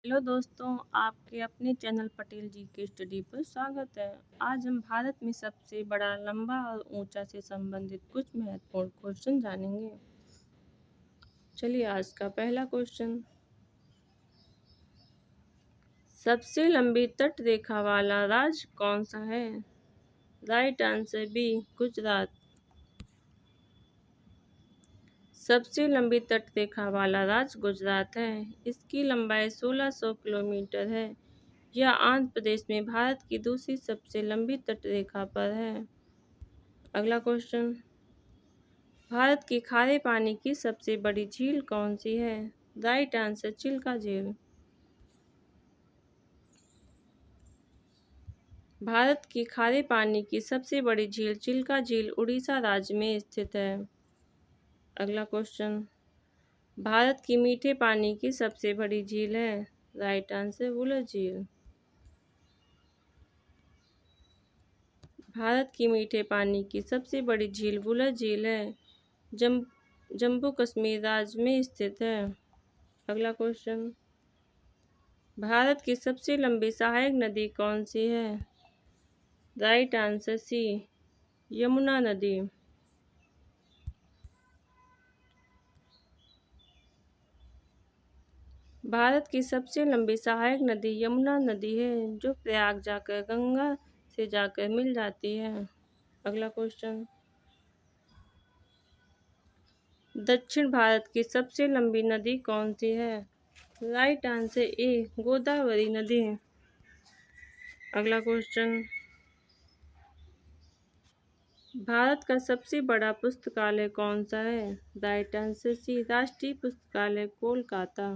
Hello दोस्तों, आपके अपने चैनल पटेल जी के स्टडी पर स्वागत है। आज हम भारत में सबसे बड़ा, लंबा और ऊंचा से संबंधित कुछ महत्वपूर्ण क्वेश्चन जानेंगे। चलिए आज का पहला क्वेश्चन, सबसे लंबी तट रेखा वाला राज्य कौन सा है? Right answer B, Gujarat. सबसे लंबी तट रेखा वाला राज्य गुजरात है। इसकी लंबाई 1600 किलोमीटर है। यह आंध्र प्रदेश में भारत की दूसरी सबसे लंबी तटरेखा पर है। अगला क्वेश्चन, भारत की खारे पानी की सबसे बड़ी झील कौन सी है? राइट आंसर, चिल्का झील। भारत की खारे पानी की सबसे बड़ी झील चिल्का झील उड़ीसा राज्य में स्थित है। अगला क्वेश्चन, भारत की मीठे पानी की सबसे बड़ी झील है। राइट आंसर, वुलर झील। भारत की मीठे पानी की सबसे बड़ी झील वुलर झील है। जम्मू कश्मीर राज्य में स्थित है। अगला क्वेश्चन, भारत की सबसे लंबी सहायक नदी कौन सी है? राइट आंसर सी, यमुना नदी। भारत की सबसे लंबी सहायक नदी यमुना नदी है, जो प्रयाग जाकर गंगा से जाकर मिल जाती है। अगला क्वेश्चन, दक्षिण भारत की सबसे लंबी नदी कौन सी है? राइट आंसर ए, गोदावरी नदी। अगला क्वेश्चन, भारत का सबसे बड़ा पुस्तकालय कौन सा है? राइट आंसर सी, राष्ट्रीय पुस्तकालय कोलकाता।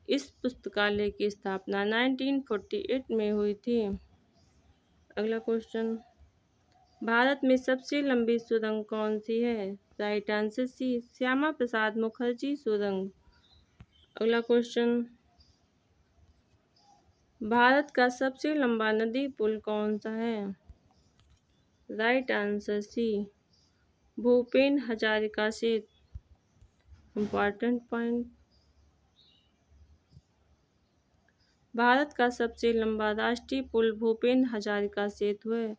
इस पुस्तकालय की स्थापना 1948 में हुई थी। अगला क्वेश्चन, भारत में सबसे लंबी सुरंग कौन सी है? राइट आंसर सी, श्यामा प्रसाद मुखर्जी सुरंग। अगला क्वेश्चन, भारत का सबसे लंबा नदी पुल कौन सा है? Right answer C, Bhupen Hazarika Setu. Important point, Bharat का सबसे लंबा राष्ट्रीय पुल भूपेन हजारिका सेतु है।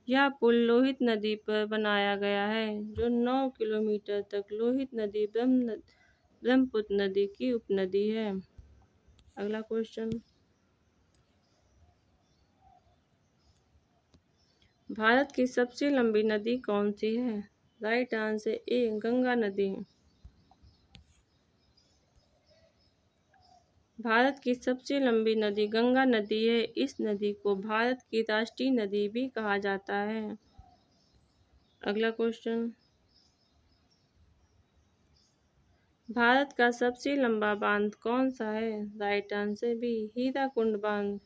यह पुल लोहित नदी पर बनाया गया है, जो 9 किलोमीटर तक लोहित नदी ब्रह्मपुत्र नदी की उपनदी है। अगला क्वेश्चन, भारत की सबसे लंबी नदी कौन सी है? राइट आंसर ए, गंगा नदी। भारत की सबसे लंबी नदी गंगा नदी है। इस नदी को भारत की राष्ट्रीय नदी भी कहा जाता है। अगला क्वेश्चन, भारत का सबसे लंबा बांध कौन सा है? राइट आंसर बी, हीराकुंड बांध।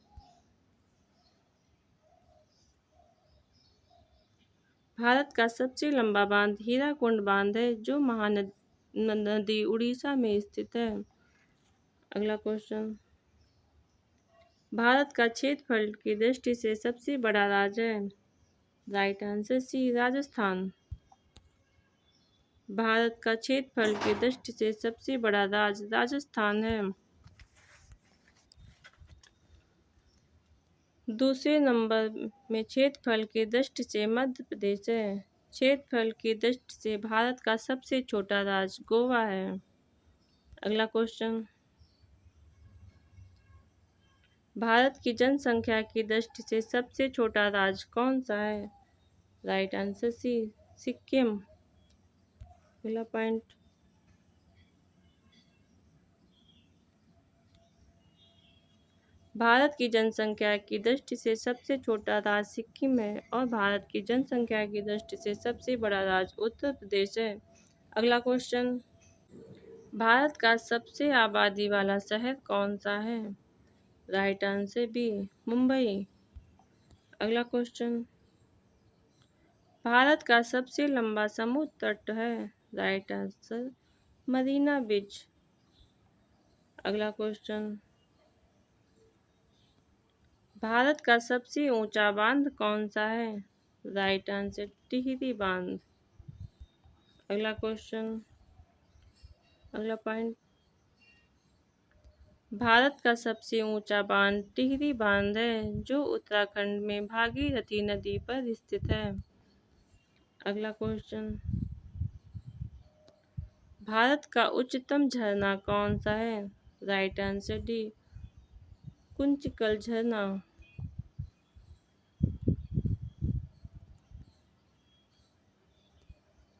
भारत का सबसे लंबा बांध हीराकुंड बांध है, जो महानदी उड़ीसा में स्थित है। अगला क्वेश्चन, भारत का क्षेत्रफल की दृष्टि से सबसे बड़ा राज्य है। Right answer C, Rajasthan. Bharat का क्षेत्रफल की दृष्टि से सबसे बड़ा राज्य राजस्थान है। दूसरे नंबर में क्षेत्रफल की दृष्टि से मध्य प्रदेश है। क्षेत्रफल की दृष्टि से भारत का सबसे छोटा राज्य गोवा है। अगला क्वेश्चन, भारत की जनसंख्या की दृष्टि से सबसे छोटा राज्य कौन सा है? Right answer C, Sikkim. अगला पॉइंट, भारत की जनसंख्या की दृष्टि से सबसे छोटा राज्य सिक्किम है और भारत की जनसंख्या की दृष्टि से सबसे बड़ा राज्य उत्तर प्रदेश है। अगला क्वेश्चन, भारत का सबसे आबादी वाला शहर कौन सा है? Right answer B, Mumbai. अगला क्वेश्चन, भारत का सबसे लंबा समुद्र तट है। Right answer, Marina Beach. अगला क्वेश्चन, भारत का सबसे ऊंचा बांध कौन सा है? राइट आंसर, टिहरी बांध। अगला क्वेश्चन, अगला पॉइंट, भारत का सबसे ऊंचा बांध टिहरी बांध है जो उत्तराखंड में भागीरथी नदी पर स्थित है। अगला क्वेश्चन, भारत का उच्चतम झरना कौन सा है? राइट आंसर डी, कुंचिकल झरना।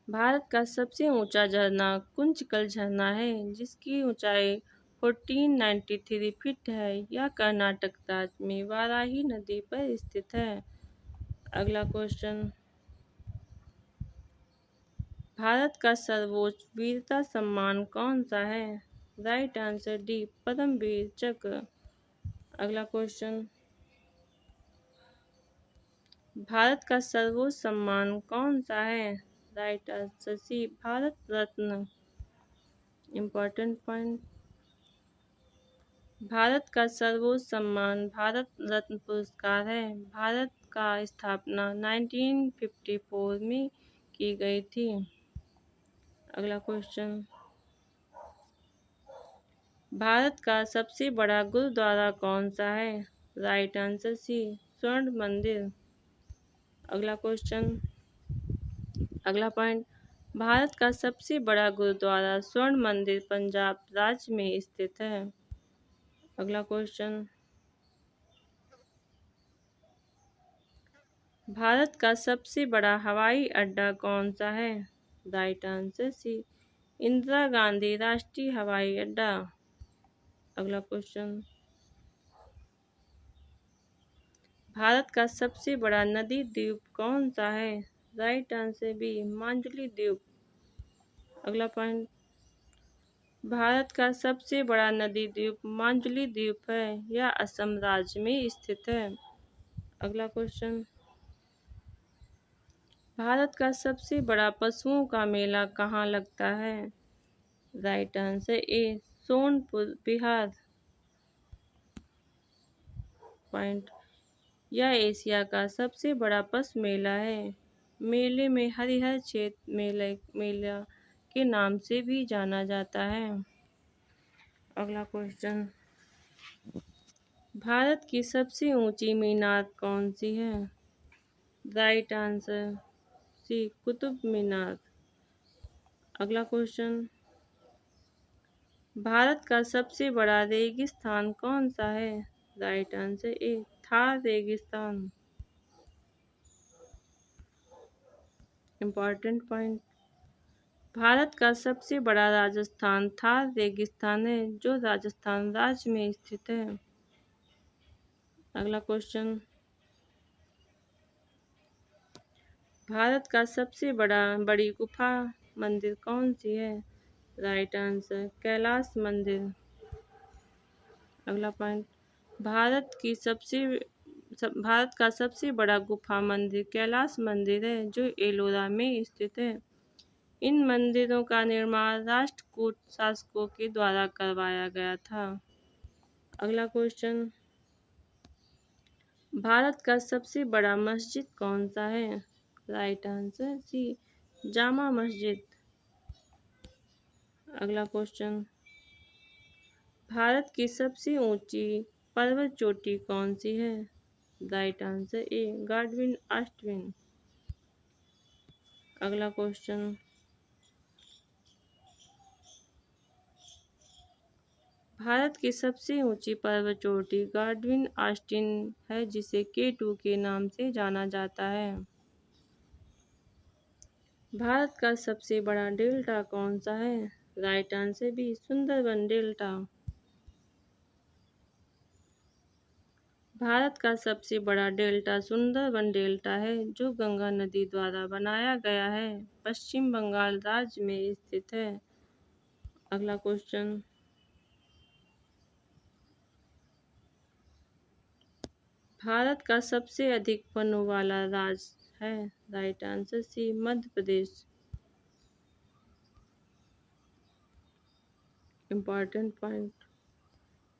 भारत का सबसे ऊंचा झरना कुंचिकल झरना है जिसकी ऊंचाई 1493 फीट है। यह कर्नाटक राज्य में वाराही नदी पर स्थित है। अगला क्वेश्चन, भारत का सर्वोच्च वीरता सम्मान कौन सा है? राइट आंसर डी, परमवीर चक्र। अगला क्वेश्चन, भारत का सर्वोच्च सम्मान कौन सा है? राइट आंसर सी, भारत रत्न। इम्पोर्टेंट पॉइंट, भारत का सर्वोच्च सम्मान भारत रत्न पुरस्कार है। भारत का स्थापना 1954 में की गई थी। अगला क्वेश्चन, भारत का सबसे बड़ा गुरुद्वारा कौन सा है? राइट आंसर सी, स्वर्ण मंदिर। अगला क्वेश्चन, अगला पॉइंट, भारत का सबसे बड़ा गुरुद्वारा स्वर्ण मंदिर पंजाब राज्य में स्थित है। अगला क्वेश्चन, भारत का सबसे बड़ा हवाई अड्डा कौन सा है? Right answer C, Indira Gandhi राष्ट्रीय हवाई अड्डा। अगला क्वेश्चन, भारत का सबसे बड़ा नदी द्वीप कौन सा है? राइट आंसर बी, माजुली द्वीप। अगला पॉइंट, भारत का सबसे बड़ा नदी द्वीप माजुली द्वीप है। यह असम राज्य में स्थित है। अगला क्वेश्चन, भारत का सबसे बड़ा पशुओं का मेला कहाँ लगता है? राइट आंसर ए, सोनपुर बिहार। पॉइंट, यह एशिया का सबसे बड़ा पशु मेला है। मेले में हरिहर क्षेत्र मेला के नाम से भी जाना जाता है। अगला क्वेश्चन, भारत की सबसे ऊंची मीनार कौन सी है? राइट आंसर सी, कुतुब मीनार। अगला क्वेश्चन, भारत का सबसे बड़ा रेगिस्तान कौन सा है? राइट आंसर ए, थार रेगिस्तान। इम्पोर्टेंट पॉइंट, भारत का सबसे बड़ा राजस्थान थार रेगिस्तान है जो राजस्थान राज्य में स्थित है। अगला क्वेश्चन, भारत का सबसे बड़ी गुफा मंदिर कौन सी है? राइट आंसर, कैलाश मंदिर। अगला पॉइंट, भारत का सबसे बड़ा गुफा मंदिर कैलाश मंदिर है जो एलोरा में स्थित है। इन मंदिरों का निर्माण राष्ट्रकूट शासकों के द्वारा करवाया गया था। अगला क्वेश्चन, भारत का सबसे बड़ा मस्जिद कौन सा है? राइट आंसर सी, जामा मस्जिद। अगला क्वेश्चन, भारत की सबसे ऊंची पर्वत चोटी कौन सी है? Right answer A, Godwin Austen. अगला क्वेश्चन, भारत की सबसे ऊंची पर्वत चोटी गाडविन आस्टिन है जिसे K2 के नाम से जाना जाता है। भारत का सबसे बड़ा डेल्टा कौन सा है? Right answer B, Sundarban delta. Bharat का सबसे बड़ा डेल्टा सुंदरबन डेल्टा है जो गंगा नदी द्वारा बनाया गया है। पश्चिम बंगाल राज्य में स्थित है। अगला क्वेश्चन, भारत का सबसे अधिक वनों वाला राज्य है? राइट आंसर सी, मध्य प्रदेश। इम्पोर्टेंट पॉइंट,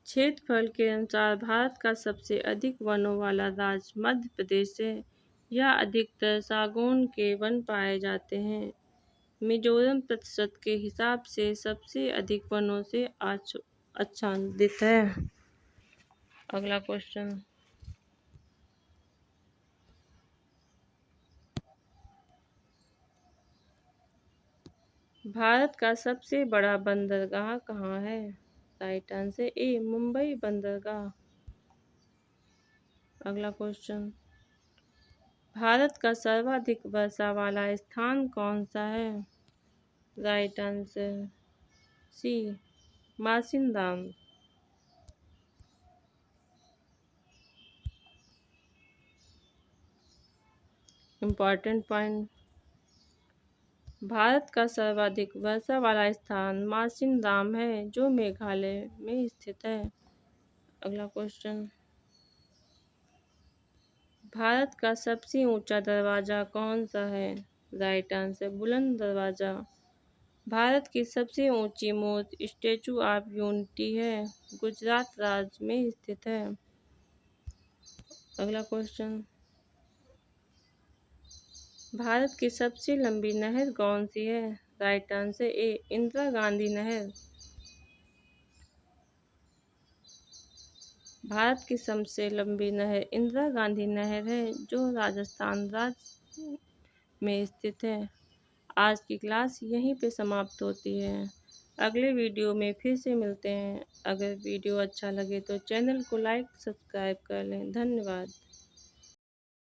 क्षेत्रफल के अनुसार भारत का सबसे अधिक वनों वाला राज्य मध्य प्रदेश है। यह अधिकतर सागौन के वन पाए जाते हैं। मिजोरम प्रतिशत के हिसाब से सबसे अधिक वनों से आच्छादित है। अगला क्वेश्चन, भारत का सबसे बड़ा बंदरगाह कहाँ है? राइट आंसर ए मुंबई बंदरगाह। अगला क्वेश्चन, भारत का सर्वाधिक वर्षा वाला स्थान कौन सा है? Right answer C Mawsynram. Important point, Bharat का सर्वाधिक वर्षा वाला स्थान मासिनराम है जो मेघालय में स्थित है। अगला क्वेश्चन, भारत का सबसे ऊंचा दरवाजा कौन सा है? राइट आंसर बुलंद दरवाजा। भारत की सबसे ऊंची मूर्ति स्टैचू ऑफ यूनिटी है, गुजरात राज्य में स्थित है। अगला क्वेश्चन, भारत की सबसे लंबी नहर कौन सी है? राइट आंसर ए इंदिरा गांधी नहर। भारत की सबसे लंबी नहर इंदिरा गांधी नहर है जो राजस्थान राज्य में स्थित है। आज की क्लास यहीं पे समाप्त होती है। अगले वीडियो में फिर से मिलते हैं। अगर वीडियो अच्छा लगे तो चैनल को लाइक सब्सक्राइब कर लें। धन्यवाद।